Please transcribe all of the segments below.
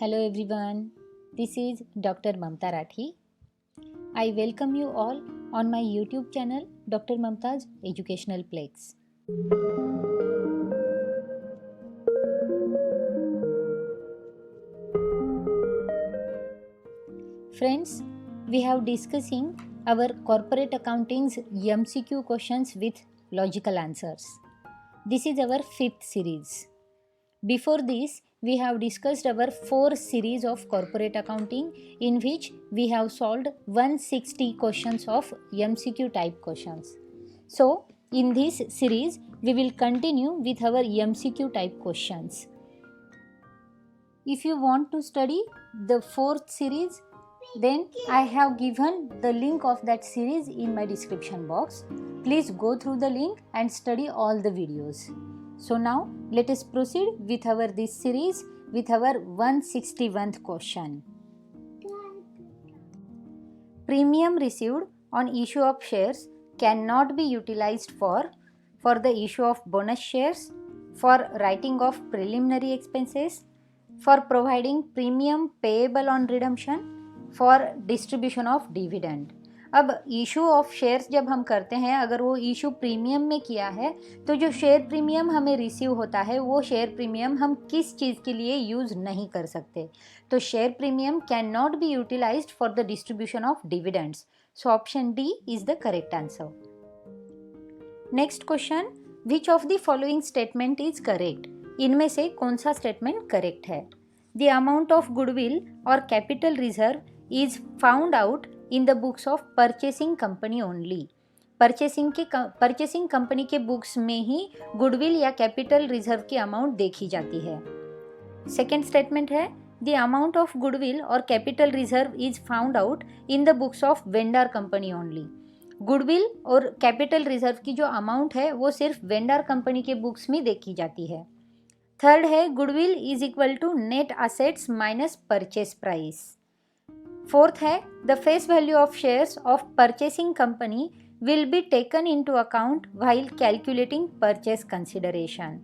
Hello everyone, this is Dr. Mamta Rathi. I welcome you all on my YouTube channel Dr. Mamta's Educational Plex. Friends, we have discussing our corporate accounting's MCQ questions with logical answers. This is our 5th series. Before this, we have discussed our 4 series of corporate accounting in which we have solved 160 questions of MCQ type questions. So, in this series, we will continue with our MCQ type questions. If you want to study the 4th series, then I have given the link of that series in my description box. Please go through the link and study all the videos. So now let us proceed with this series with our 161th question. Premium received on issue of shares cannot be utilized for the issue of bonus shares, for writing of preliminary expenses, for providing premium payable on redemption, for distribution of dividend. अब issue of shares जब हम करते हैं, अगर वो issue premium में किया है तो जो शेयर प्रीमियम हमें रिसीव होता है वो शेयर प्रीमियम हम किस चीज़ के लिए यूज़ नहीं कर सकते. तो share premium can not be utilised for the distribution of dividends. So option D is the correct answer. Next question, which of the following statement is correct? इनमें से कौन सा स्टेटमेंट करेक्ट है? द अमाउंट ऑफ गुडविल और capital reserve is found out in the books of purchasing company only. Purchasing company के books में ही goodwill या capital reserve की अमाउंट देखी जाती है. सेकेंड स्टेटमेंट है, द अमाउंट ऑफ गुडविल और capital reserve is found out in the books of vendor company only. Goodwill और कैपिटल रिजर्व की जो अमाउंट है वो सिर्फ वेंडर कंपनी के बुक्स में देखी जाती है. थर्ड है, goodwill is equal to net assets minus purchase price. Fourth है, the face value of shares of purchasing company will be taken into account while calculating purchase consideration.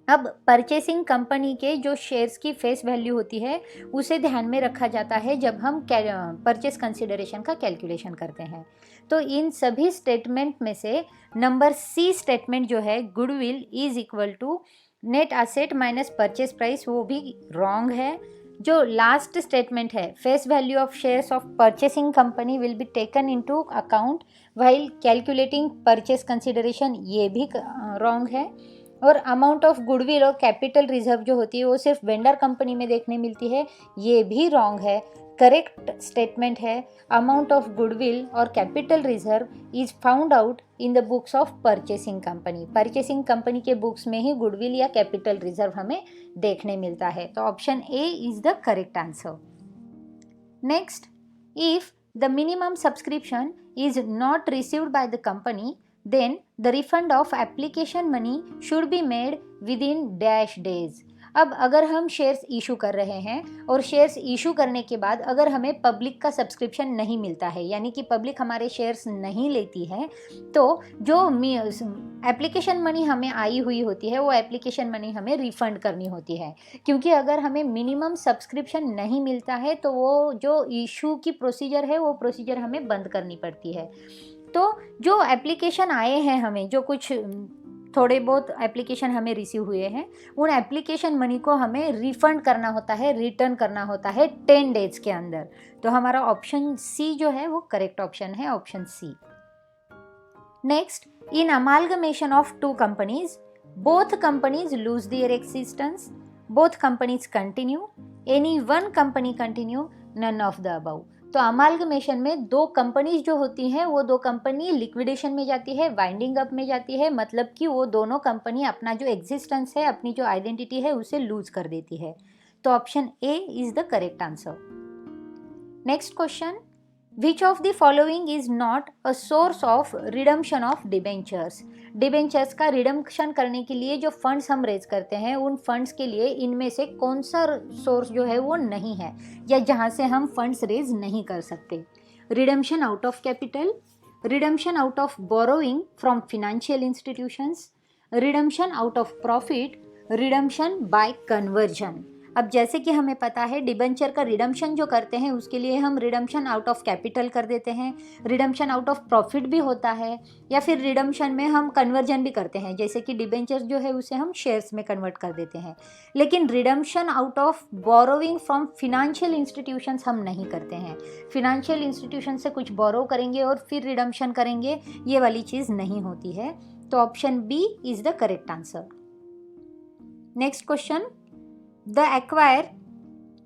अब purchasing company के जो shares की face value होती है उसे ध्यान में रखा जाता है जब हम परचेस कंसिडरेशन का कैलकुलेशन करते हैं. तो इन सभी स्टेटमेंट में से नंबर सी स्टेटमेंट जो है, goodwill is equal to net asset minus purchase price, वो भी रॉन्ग है. जो लास्ट स्टेटमेंट है, face value of shares of purchasing company will be taken into account while calculating purchase consideration, ये भी wrong है. और अमाउंट ऑफ गुडविल और कैपिटल रिजर्व जो होती है वो सिर्फ वेंडर कंपनी में देखने मिलती है, ये भी रॉन्ग है. करेक्ट स्टेटमेंट है, अमाउंट ऑफ गुडविल और capital reserve is found out in the books of purchasing company. Purchasing company के बुक्स में ही गुडविल या कैपिटल रिजर्व हमें देखने मिलता है. तो option A is the correct answer. Next, if the minimum subscription is not received by the company, then the refund of application money should be made within dash days. अब अगर हम shares issue कर रहे हैं और shares issue करने के बाद अगर हमें पब्लिक का सब्सक्रिप्शन नहीं मिलता है, यानी कि पब्लिक हमारे शेयर्स नहीं लेती है, तो जो एप्लीकेशन मनी हमें आई हुई होती है वो एप्लीकेशन मनी हमें रिफ़ंड करनी होती है. क्योंकि अगर हमें मिनिमम सब्सक्रिप्शन नहीं मिलता है तो वो जो इशू की प्रोसीजर है वो प्रोसीजर हमें बंद करनी पड़ती है. तो जो एप्लीकेशन आए हैं, हमें जो कुछ थोड़े बहुत एप्लीकेशन हमें रिसीव हुए हैं, उन एप्लीकेशन मनी को हमें रिफ़ंड करना होता है, रिटर्न करना होता है 10 डेज के अंदर. तो हमारा ऑप्शन सी जो है वो करेक्ट ऑप्शन है, option C. Next, in amalgamation of two companies, both companies lose their existence, both companies continue, any one company continue, none of the above. तो अमालगमेशन में दो कंपनीज जो होती हैं वो दो कंपनी लिक्विडेशन में जाती है, वाइंडिंग अप में जाती है, मतलब कि वो दोनों कंपनी अपना जो एग्जिस्टेंस है, अपनी जो आइडेंटिटी है उसे लूज कर देती है. तो option A is the correct answer. Next question, which of the following is not a source of redemption of debentures? Debentures का रिडम्पशन करने के लिए जो फंड्स हम रेज करते हैं उन फंड्स के लिए इनमें से कौन सा सोर्स जो है वो नहीं है या जहाँ से हम फंड्स रेज नहीं कर सकते? Redemption out of capital, redemption out of borrowing from financial institutions, redemption out of profit, redemption bye conversion. अब जैसे कि हमें पता है डिबेंचर का रिडम्पशन जो करते हैं उसके लिए हम रिडम्पशन आउट ऑफ कैपिटल कर देते हैं, रिडम्पशन आउट ऑफ प्रॉफिट भी होता है, या फिर रिडम्पशन में हम कन्वर्जन भी करते हैं, जैसे कि डिबेंचर जो है उसे हम शेयर्स में कन्वर्ट कर देते हैं। लेकिन redemption out of borrowing from financial institutions हम नहीं करते हैं। फिनेंशियल इंस्टीट्यूशन से कुछ बोरो करेंगे और फिर रिडम्पशन करेंगे, ये वाली चीज़ नहीं होती है। तो option B is the correct answer. Next question, the acquire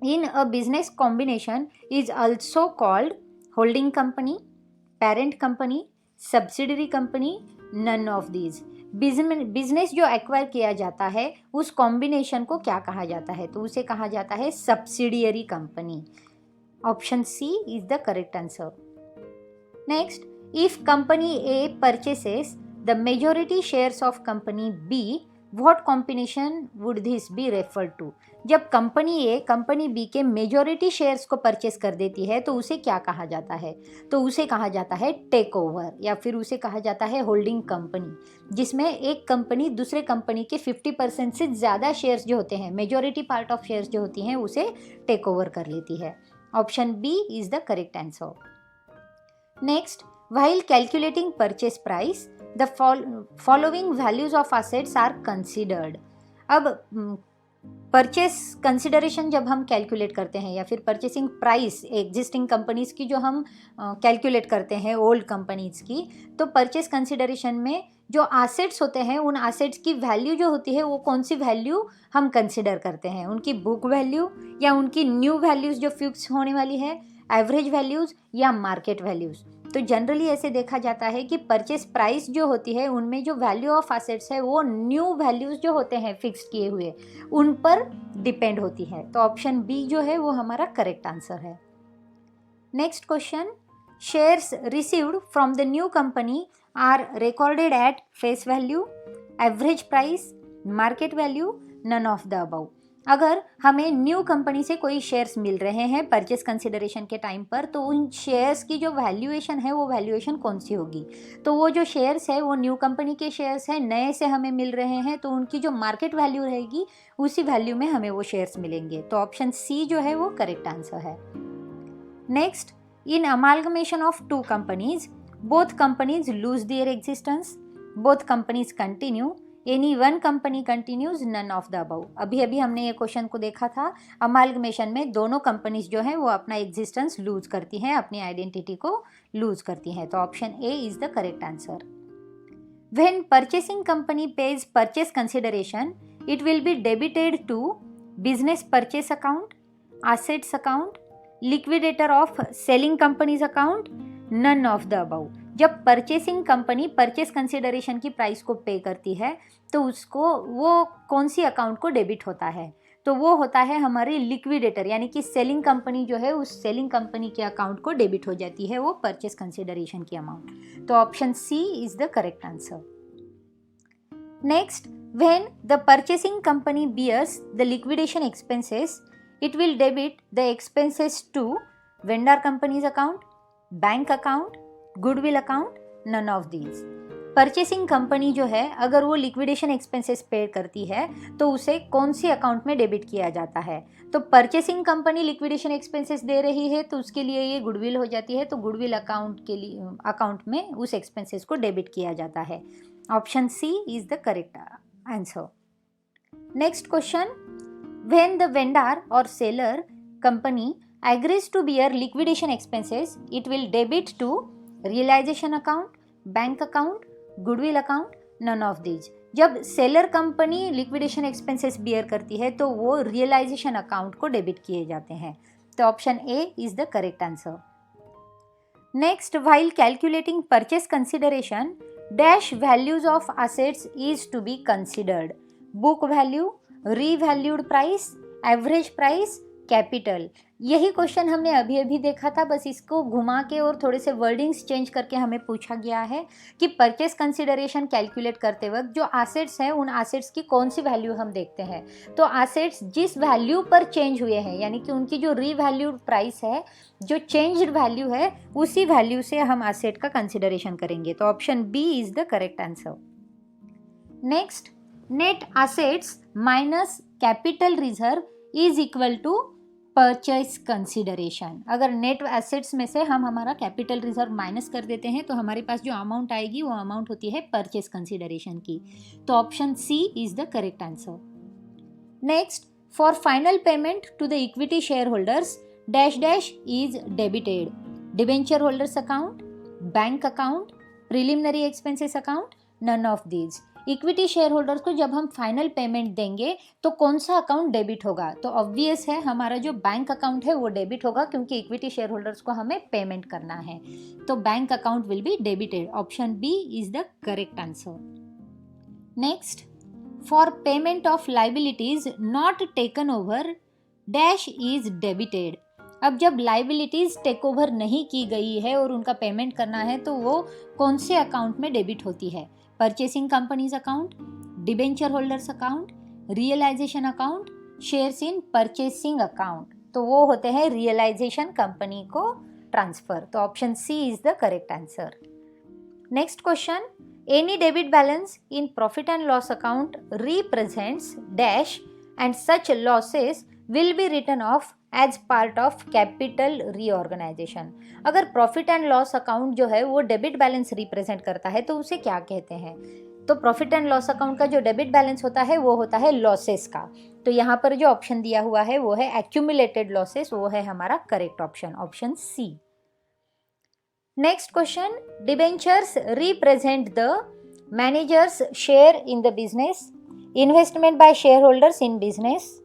in a business combination is also called holding company, parent company, subsidiary company, none of these। Business जो एक्वायर किया जाता है उस कॉम्बिनेशन को क्या कहा जाता है? तो उसे कहा जाता है subsidiary company. Option C is the correct answer. Next, if company A purchases the majority shares of company B, what combination would this be refer to? जब कंपनी ए कंपनी बी के मेजॉरिटी शेयर्स को purchase कर देती है तो उसे क्या कहा जाता है? तो उसे कहा जाता है टेक ओवर, या फिर उसे कहा जाता है होल्डिंग कंपनी, जिसमें एक कंपनी दूसरे कंपनी के 50% से ज़्यादा शेयर्स जो होते हैं, मेजॉरिटी पार्ट ऑफ शेयर्स जो होती हैं, उसे टेक ओवर कर लेती है। Option B is the correct answer. Next, while calculating purchase price the following values of assets are considered। अब परचेस कंसिडरेशन जब हम कैलकुलेट करते हैं, या फिर परचेसिंग प्राइस एग्जिस्टिंग कंपनीज़ की जो हम कैलकुलेट करते हैं, ओल्ड कंपनीज़ की, तो परचेस कंसिडरेशन में जो एसेट्स होते हैं उन एसेट्स की वैल्यू जो होती है वो कौन सी वैल्यू हम कंसिडर करते हैं? उनकी बुक वैल्यू या उनकी न्यू वैल्यूज़ जो फिक्स होने वाली है, एवरेज वैल्यूज़ या मार्केट वैल्यूज़? तो जनरली ऐसे देखा जाता है कि परचेस प्राइस जो होती है उनमें जो वैल्यू ऑफ एसेट्स है वो न्यू वैल्यूज़ जो होते हैं फिक्स्ड किए हुए उन पर डिपेंड होती है। तो ऑप्शन बी जो है वो हमारा करेक्ट आंसर है। Next question, shares received from the new company are recorded at face value, average price, market value, none of the above. अगर हमें न्यू कंपनी से कोई शेयर्स मिल रहे हैं परचेस कंसिडरेशन के टाइम पर, तो उन शेयर्स की जो वैल्यूएशन है वो वैल्यूएशन कौन सी होगी? तो वो जो शेयर्स है वो न्यू कंपनी के शेयर्स हैं, नए से हमें मिल रहे हैं, तो उनकी जो मार्केट वैल्यू रहेगी उसी वैल्यू में हमें वो शेयर्स मिलेंगे। तो ऑप्शन सी जो है वो करेक्ट आंसर है। Next, in amalgamation of two companies both companies lose their existence, both companies continue, any one company continues, none of the above. अभी हमने ये क्वेश्चन को देखा था। अमालगमेशन में दोनों कंपनीज जो हैं वो अपना एग्जिस्टेंस लूज करती हैं, अपनी आइडेंटिटी को लूज करती हैं। तो option A is the correct answer. When purchasing company pays purchase consideration it will be debited to business purchase account, assets account, liquidator of selling company's account, none of the above. जब purchasing company purchase consideration की price को pay करती है तो उसको वो कौन सी account को डेबिट होता है? तो वो होता है हमारी लिक्विडेटर, यानी कि सेलिंग कंपनी जो है उस सेलिंग कंपनी के अकाउंट को डेबिट हो जाती है वो परचेस कंसिडरेशन की अमाउंट। तो option C is the correct answer. Next, when the purchasing company bears the liquidation expenses it will debit the expenses to vendor company's account, bank account, goodwill account, none of these. Purchasing company जो है अगर वो liquidation expenses पे करती है तो उसे कौन सी अकाउंट में डेबिट किया जाता है? तो परचेसिंग कंपनी लिक्विडेशन एक्सपेंसेस दे रही है तो उसके लिए ये गुडविल हो जाती है, तो गुडविल अकाउंट के लिए अकाउंट में उस एक्सपेंसेस को डेबिट किया जाता है। Option C is the correct answer. Next question, when the vendor और seller company agrees to bear liquidation expenses it will debit to realization account, bank account, goodwill account, none of these. जब seller company liquidation expenses bear करती है तो वो realisation account को debit किए जाते हैं। तो option A is the correct answer. Next, while calculating purchase consideration dash values of assets is to be considered, book value, revalued price, average price, capital. यही क्वेश्चन हमने अभी देखा था, बस इसको घुमा के और थोड़े से वर्डिंग्स चेंज करके हमें पूछा गया है कि परचेस कंसिडरेशन कैलकुलेट करते वक्त जो एसेट्स हैं उन एसेट्स की कौन सी वैल्यू हम देखते हैं। तो एसेट्स जिस वैल्यू पर चेंज हुए हैं, यानी कि उनकी जो रीवैल्यूड प्राइस है, जो चेंज्ड वैल्यू है, उसी वैल्यू से हम एसेट का कंसिडरेशन करेंगे। तो option B is the correct answer. Next, net assets minus capital reserve is equal to purchase consideration. अगर नेट एसेट्स में से हम हमारा कैपिटल रिजर्व माइनस कर देते हैं तो हमारे पास जो अमाउंट आएगी वो अमाउंट होती है परचेज कंसिडरेशन की। तो option C is the correct answer. Next, for final payment to the equity share holders dash dash is debited. Debenture holders account, bank account, preliminary expenses account, none of these. Equity share holders को जब हम final payment देंगे तो कौन सा account debit होगा? तो obvious है हमारा जो बैंक अकाउंट है वो डेबिट होगा, क्योंकि इक्विटी शेयर होल्डर्स को हमें पेमेंट करना है। तो bank account will be debited. Option B is the correct answer. Next, for payment of liabilities not taken over dash is debited. अब जब लाइबिलिटीज टेक ओवर नहीं की गई है और उनका पेमेंट करना है तो वो कौन से अकाउंट में डेबिट होती है? Purchasing company's account, debenture holders account, realisation account, shares in purchasing account. तो वो होते हैं रियलाइजेशन कंपनी को ट्रांसफर। तो option C is the correct answer. Next question, any debit balance in profit and loss account represents dash and such losses will be written off as part of capital reorganisation. अगर profit and loss account जो है वो debit balance represent करता है तो उसे क्या कहते हैं? तो प्रॉफिट एंड लॉस अकाउंट का जो डेबिट बैलेंस होता है वो होता है लॉसेस का। तो यहाँ पर जो ऑप्शन दिया हुआ है वो है एक्यूमुलेटेड लॉसेस, वो है हमारा correct option, option C. Next question, debentures represent the managers share in the business, investment by share holders in business,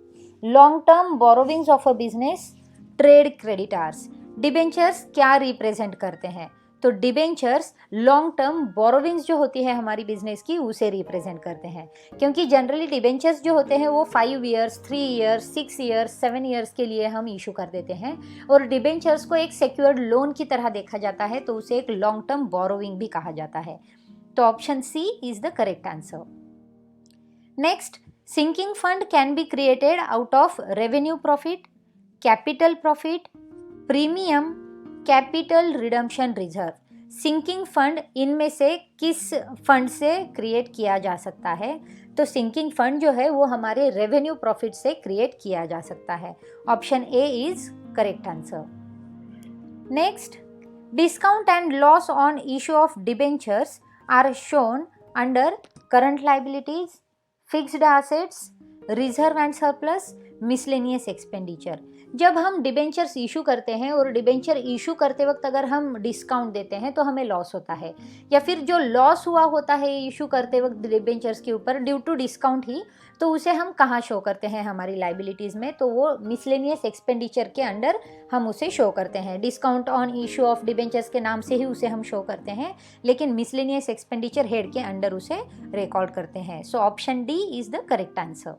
long term borrowings of a business, trade creditors. Debentures क्या represent करते हैं? तो debentures long term borrowings जो होती है हमारी business की उसे रिप्रेजेंट करते हैं, क्योंकि जनरली डिबेंचर्स जो होते हैं वो 5 ईयर्स, 3 ईयर्स, 6 ईयर्स, 7 ईयर्स के लिए हम इशू कर देते हैं और डिबेंचर्स को एक सिक्योर्ड लोन की तरह देखा जाता है, तो उसे एक लॉन्ग टर्म बोरोविंग भी कहा जाता है। तो option C is the correct answer. Next, sinking fund can be created out of revenue profit, capital profit, premium, capital redemption reserve। sinking fund इनमें से किस फंड से क्रिएट किया जा सकता है? तो sinking fund जो है वो हमारे रेवेन्यू प्रॉफिट से क्रिएट किया जा सकता है। Option A is correct answer. Next, discount and loss on issue of debentures are shown under current liabilities, fixed assets, reserve and surplus, miscellaneous expenditure. जब हम डिबेंचर्स इशू करते हैं और डिबेंचर इशू करते वक्त अगर हम डिस्काउंट देते हैं तो हमें लॉस होता है, या फिर जो लॉस हुआ होता है इशू करते वक्त डिबेंचर्स के ऊपर ड्यू टू डिस्काउंट ही, तो उसे हम कहाँ शो करते हैं हमारी लाइबिलिटीज़ में? तो वो मिसलेनियस एक्सपेंडिचर के अंडर हम उसे शो करते हैं। Discount on issue of debentures के नाम से ही उसे हम शो करते हैं, लेकिन मिसलेनियस एक्सपेंडिचर हेड के अंडर उसे रिकॉर्ड करते हैं। So option D is the correct answer.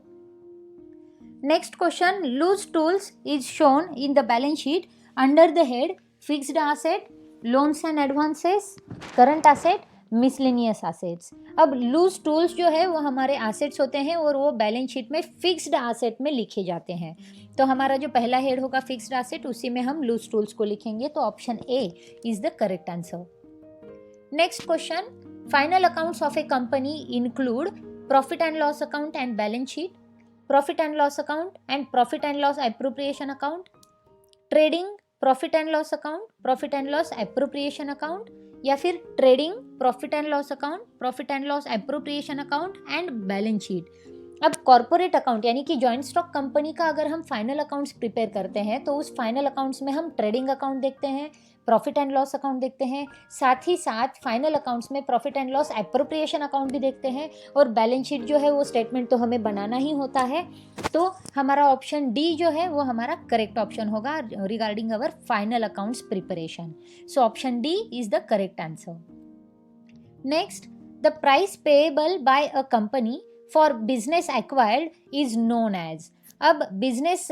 Next question, loose tools is shown in the balance sheet under the head fixed asset, loans and advances, current asset, miscellaneous assets. अब loose tools जो है वो हमारे assets होते हैं और वो balance sheet में फिक्स्ड एसेट में लिखे जाते हैं। तो हमारा जो पहला हेड होगा फिक्स्ड एसेट, उसी में हम लूज टूल्स को लिखेंगे। तो option A is the correct answer. Next question, final accounts of A company include profit and loss account and balance sheet, profit and loss account and profit and loss appropriation account, trading profit and loss account, profit and loss appropriation account, या फिर trading profit and loss account, profit and loss appropriation account and balance sheet. अब corporate account यानी कि joint stock company का अगर हम final accounts prepare करते हैं तो उस फाइनल अकाउंट्स में हम ट्रेडिंग अकाउंट देखते हैं, प्रॉफिट एंड लॉस अकाउंट देखते हैं, साथ ही साथ फाइनल अकाउंट्स में profit and loss appropriation account भी देखते हैं, और बैलेंस शीट जो है वो स्टेटमेंट तो हमें बनाना ही होता है। तो हमारा ऑप्शन डी जो है वो हमारा करेक्ट ऑप्शन होगा regarding our final accounts preparation. So option D is the correct answer. Next, the price payable by a company for business acquired is known as. अब बिजनेस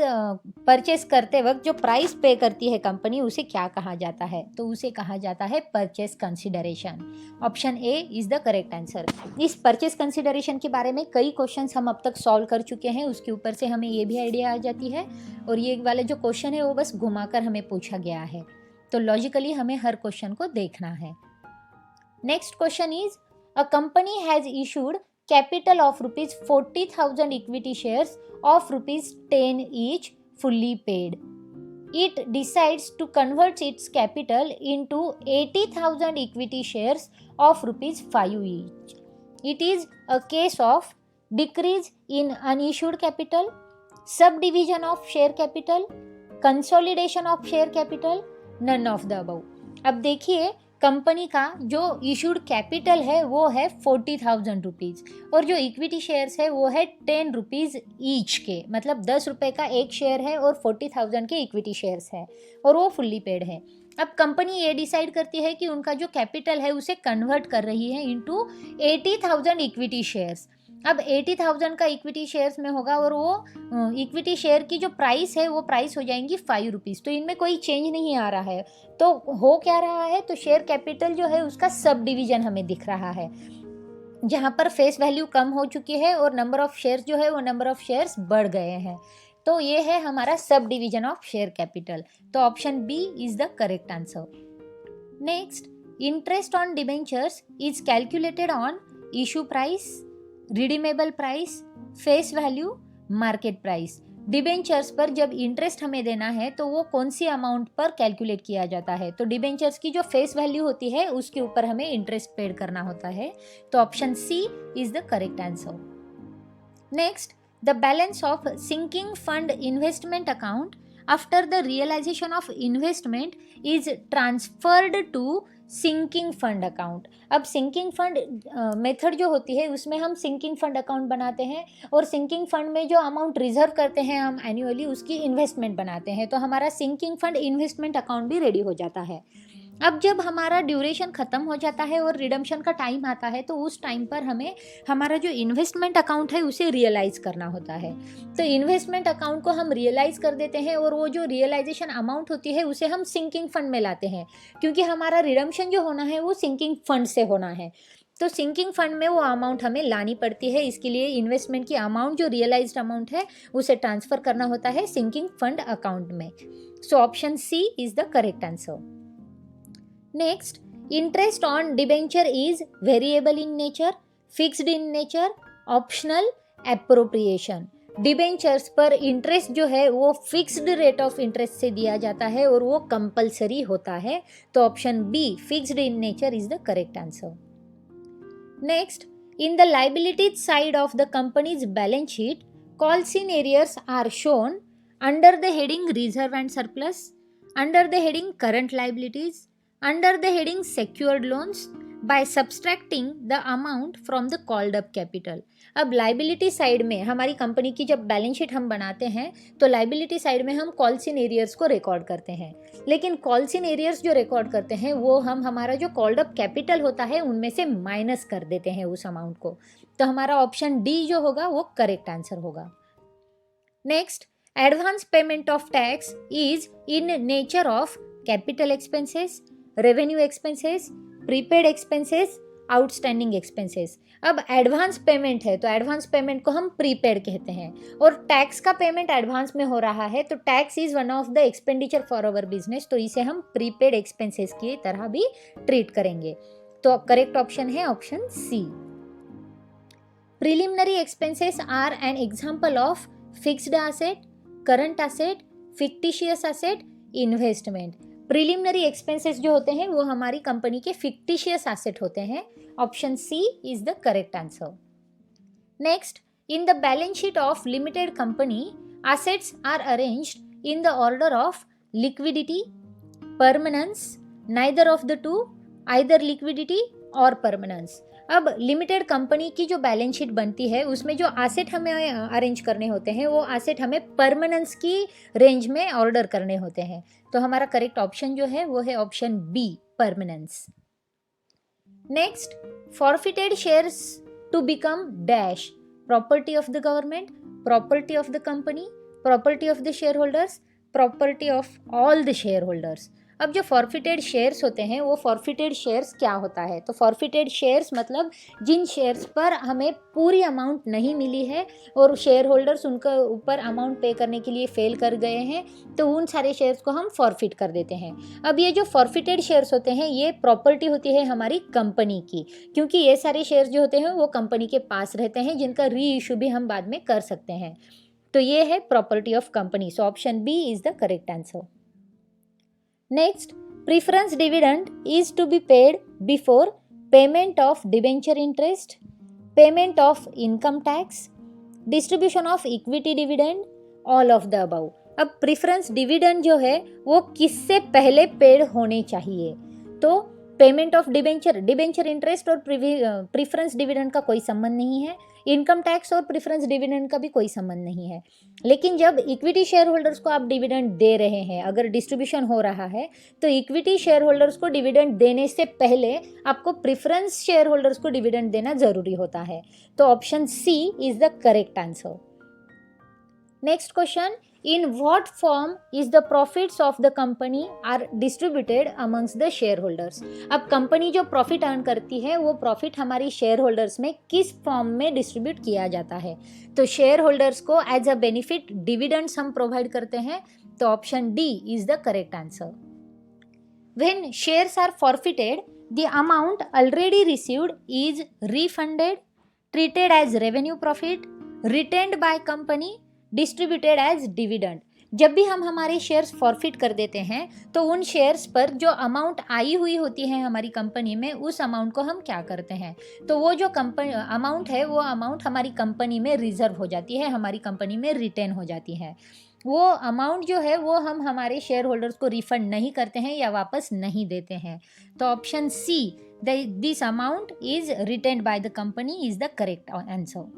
परचेस करते वक्त जो price पे करती है कंपनी उसे क्या कहा जाता है? तो उसे कहा जाता है purchase consideration. Option A is the correct answer. इस परचेस कंसिडरेशन के बारे में कई क्वेश्चंस हम अब तक सॉल्व कर चुके हैं, उसके ऊपर से हमें ये भी आइडिया आ जाती है, और ये वाले जो क्वेश्चन है वो बस घुमाकर हमें पूछा गया है, तो लॉजिकली हमें हर क्वेश्चन को देखना है। Next question is, a company has issued capital of rupees 40,000 equity shares of rupees 10 each fully paid. It decides to convert its capital into 80,000 equity shares of rupees 5 each. It is a case of decrease in unissued capital, subdivision of share capital, consolidation of share capital, none of the above. अब देखिए company का जो issued capital है वो है 40,000 rupees और जो equity shares है वो है 10 रुपीज़ ईच के, मतलब 10 रुपये का एक शेयर है और 40,000 के इक्विटी शेयर्स है और वो फुल्ली पेड है. अब कंपनी ये डिसाइड करती है कि उनका जो कैपिटल है उसे कन्वर्ट कर रही है इनटू 80,000 इक्विटी शेयर्स. अब 80,000 का इक्विटी शेयर्स में होगा और वो इक्विटी शेयर की जो प्राइस है वो प्राइस हो जाएंगी 5 रुपीज़. तो इनमें कोई चेंज नहीं आ रहा है. तो हो क्या रहा है, तो शेयर कैपिटल जो है उसका सब डिवीजन हमें दिख रहा है जहाँ पर फेस वैल्यू कम हो चुकी है और नंबर ऑफ शेयर्स जो है वो नंबर ऑफ शेयर्स बढ़ गए हैं. तो ये है हमारा sub division of share capital. तो option B is the correct answer. Next, interest on debentures is calculated on issue price, redeemable price, face value, market price. Debentures पर जब इंटरेस्ट हमें देना है तो वो कौन सी अमाउंट पर कैलकुलेट किया जाता है, तो डिबेंचर्स की जो फेस वैल्यू होती है उसके ऊपर हमें इंटरेस्ट पेड करना होता है. तो option C is the correct answer. Next, the balance of sinking fund investment account after the realisation of investment is transferred to sinking fund account. अब सिंकिंग फंड मेथड जो होती है उसमें हम सिंकिंग फंड अकाउंट बनाते हैं और sinking fund में जो अमाउंट रिजर्व करते हैं हम एनुअली उसकी इन्वेस्टमेंट बनाते हैं. तो हमारा सिंकिंग फंड इन्वेस्टमेंट अकाउंट भी रेडी हो जाता है. अब जब हमारा ड्यूरेशन ख़त्म हो जाता है और रिडम्पशन का टाइम आता है तो उस टाइम पर हमें हमारा जो इन्वेस्टमेंट अकाउंट है उसे रियलाइज़ करना होता है. तो इन्वेस्टमेंट अकाउंट को हम रियलाइज़ कर देते हैं और वो जो रियलाइजेशन अमाउंट होती है उसे हम सिंकिंग फंड में लाते हैं, क्योंकि हमारा रिडम्पशन जो होना है वो सिंकिंग फंड से होना है. तो सिंकिंग फंड में वो अमाउंट हमें लानी पड़ती है. इसके लिए इन्वेस्टमेंट की अमाउंट जो रियलाइज्ड अमाउंट है उसे ट्रांसफ़र करना होता है सिंकिंग फंड अकाउंट में. So option C is the correct answer. Next, interest on debenture is variable in nature, fixed in nature, optional, appropriation. Debentures पर इंटरेस्ट जो है वो फिक्स्ड रेट ऑफ इंटरेस्ट से दिया जाता है और वो कंपलसरी होता है. तो option B fixed in nature is the correct answer. Next, in the liabilities side of the company's balance sheet calls in arrears are shown under the heading reserve and surplus, under the heading current liabilities, under the heading secured loans by subtracting the amount from the called up capital. अब liability side में हमारी company की जब balance sheet हम बनाते हैं तो liability side में हम कॉल्स इन एरियर्स को रिकॉर्ड करते हैं, लेकिन कॉल्स इन एरियर्स जो रिकॉर्ड करते हैं वो हम हमारा जो कॉल्ड अप कैपिटल होता है उनमें से माइनस कर देते हैं उस अमाउंट को. तो हमारा ऑप्शन डी जो होगा वो करेक्ट आंसर होगा. Next, advance payment of tax is in nature of capital expenses, revenue expenses, prepaid expenses, outstanding expenses. अब एडवांस पेमेंट है तो एडवांस पेमेंट को हम प्रीपेड कहते हैं और टैक्स का पेमेंट एडवांस में हो रहा है तो tax is one of the expenditure for our business, तो इसे हम प्रीपेड एक्सपेंसेस की तरह भी ट्रीट करेंगे. तो करेक्ट ऑप्शन है option C. Preliminary expenses are an example of fixed asset, current asset, fictitious asset, investment. Preliminary expenses जो होते हैं वो हमारी कंपनी के फिक्टिशियस एसेट होते हैं. Option C is the correct answer. Next, in the balance sheet of limited company assets are arranged in the order of liquidity, permanence, neither of the two, either liquidity और permanence. अब limited company की जो balance sheet बनती है उसमें जो asset हमें arrange करने होते हैं वो एसेट हमें परमानेंस की रेंज में ऑर्डर करने होते हैं. तो हमारा करेक्ट ऑप्शन जो है वो है option B, permanence. Next, forfeited shares to become dash property of the government, property of the company, property of the share holders, property of all the share holders. अब जो फॉरफिटेड शेयर्स होते हैं वो forfeited shares क्या होता है, तो forfeited shares मतलब जिन शेयर्स पर हमें पूरी अमाउंट नहीं मिली है और शेयर होल्डर्स उनके ऊपर अमाउंट पे करने के लिए फेल कर गए हैं, तो उन सारे शेयर्स को हम फॉरफिट कर देते हैं। अब ये जो फॉरफिटेड शेयर्स होते हैं ये प्रॉपर्टी होती है हमारी कंपनी की, क्योंकि ये सारे शेयर्स जो होते हैं वो कंपनी के पास रहते हैं, जिनका री इशू भी हम बाद में कर सकते हैं। तो ये है property of company. So option B is the correct answer. Next, preference dividend is to be paid before payment of debenture interest, payment of income tax, distribution of equity dividend, all of the above. अब preference dividend जो है वो किससे पहले paid होने चाहिए, तो payment of debenture interest और प्रीफरेंस डिविडेंड का कोई संबंध नहीं है, इनकम टैक्स और प्रीफरेंस डिविडेंड का भी कोई संबंध नहीं है। लेकिन जब इक्विटी शेयर होल्डर्स को आप डिविडेंड दे रहे हैं, अगर डिस्ट्रीब्यूशन हो रहा है, तो इक्विटी शेयर होल्डर्स को डिविडेंड देने से पहले आपको प्रीफरेंस शेयर होल्डर्स को डिविडेंड देना जरूरी होता है। तो option C is the correct answer. Next question, in what form is the profits of the company are distributed amongst the shareholders। अब कंपनी जो प्रॉफिट अर्न करती है वो प्रॉफिट हमारी शेयर होल्डर्स में किस फॉर्म में डिस्ट्रीब्यूट किया जाता है, तो शेयर होल्डर्स को एज अ बेनिफिट डिविडेंड्स हम प्रोवाइड करते हैं। तो option D is the correct answer. When shares are forfeited the amount already received is refunded, treated as revenue profit, retained by company, distributed as dividend. जब भी हम हमारे shares forfeit कर देते हैं तो उन शेयर्स पर जो अमाउंट आई हुई होती है हमारी कंपनी में, उस अमाउंट को हम क्या करते हैं, तो वो जो कंपनी अमाउंट है वो अमाउंट हमारी कंपनी में रिजर्व हो जाती है, हमारी कंपनी में रिटेन हो जाती है। वो अमाउंट जो है वो हम हमारे शेयर होल्डर्स को रिफंड नहीं करते हैं या वापस नहीं देते हैं। तो option C, this amount is retained by the company is the correct answer.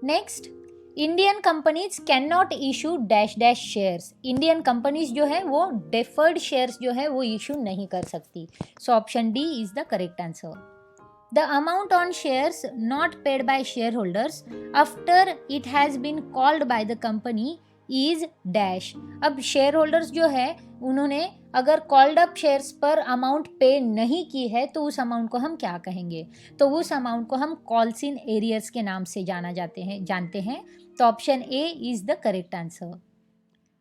Next, Indian companies can not issue dash dash shares. Indian companies जो है वो डेफर्ड शेयर्स जो है वो इशू नहीं कर सकती। So option D is the correct answer. The amount on shares not paid by share holders after it has been called by the company is dash. अब शेयर होल्डर्स जो है उन्होंने अगर कॉल्ड अप शेयर्स पर amount pay नहीं की है तो उस अमाउंट को हम क्या कहेंगे, तो उस अमाउंट को हम कॉल्स इन एरियर्स के नाम से जानते हैं। तो option A is the correct answer.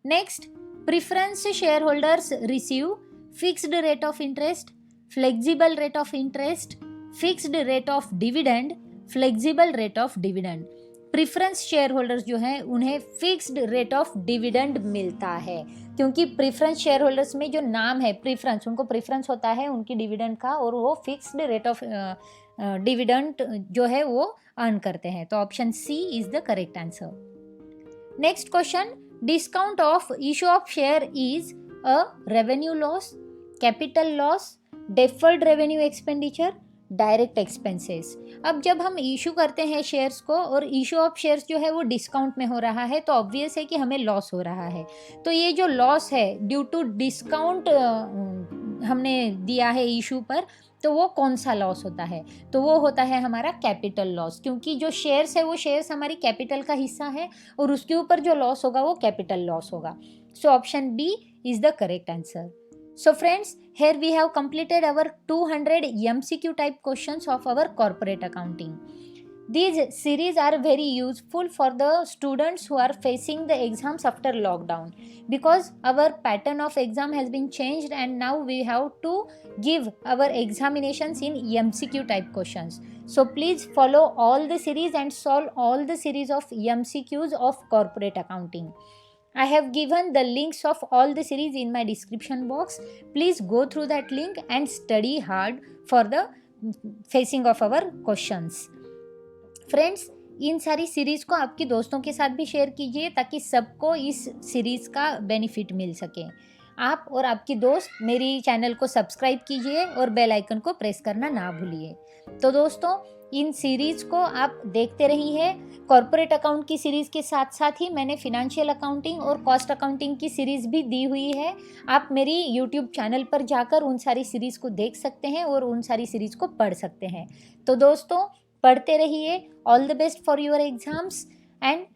Next, preference share holders receive fixed rate of interest, flexible rate of interest, fixed rate of dividend, flexible rate of dividend. Preference share holders जो हैं उन्हें fixed rate of dividend मिलता है, क्योंकि preference share holders में जो नाम है प्रीफरेंस, उनको प्रीफरेंस होता है उनकी डिविडेंड का, और वो फिक्स्ड रेट ऑफ डिविडेंड जो है वो अर्न करते हैं। तो option C is the correct answer. Next question, discount of issue of share is a revenue loss, capital loss, deferred revenue expenditure, direct expenses. अब जब हम इशू करते हैं शेयर्स को और इशू ऑफ शेयर्स जो है वो डिस्काउंट में हो रहा है, तो ऑब्वियस है कि हमें लॉस हो रहा है। तो ये जो लॉस है ड्यू टू डिस्काउंट हमने दिया है इशू पर, तो वो कौन सा लॉस होता है, तो वो होता है हमारा कैपिटल लॉस, क्योंकि जो शेयर्स है वो शेयर्स हमारी कैपिटल का हिस्सा है और उसके ऊपर जो लॉस होगा वो कैपिटल लॉस होगा। सो option B is the correct answer. So friends, here we have completed our 200 MCQ type questions of our corporate accounting. These series are very useful for the students who are facing the exams after lockdown, because our pattern of exam has been changed and now we have to give our examinations in MCQ type questions. So please follow all the series and solve all the series of MCQs of corporate accounting. I have given the links of all the series in my description box. Please go through that link and study hard for the facing of our questions. Friends, इन सारी series को आपके दोस्तों के साथ भी share कीजिए ताकि सबको इस सीरीज़ का बेनिफिट मिल सके। आप और आपकी दोस्त मेरी चैनल को सब्सक्राइब कीजिए और बेल आइकन को प्रेस करना ना भूलिए। तो दोस्तों, इन सीरीज़ को आप देखते रहिए। कॉर्पोरेट अकाउंट की सीरीज़ के साथ साथ ही मैंने फिनेंशियल अकाउंटिंग और कॉस्ट अकाउंटिंग की सीरीज़ भी दी हुई है। आप मेरी यूट्यूब चैनल पर जाकर उन सारी सीरीज़ को देख सकते हैं और उन सारी सीरीज़ को पढ़ सकते हैं। तो दोस्तों, पढ़ते रहिए। All the best for your exams and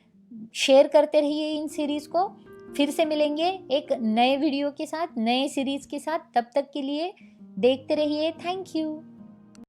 share करते रहिए इन सीरीज़ को। फिर से मिलेंगे एक नए वीडियो के साथ, नए सीरीज के साथ। तब तक के लिए देखते रहिए। Thank you.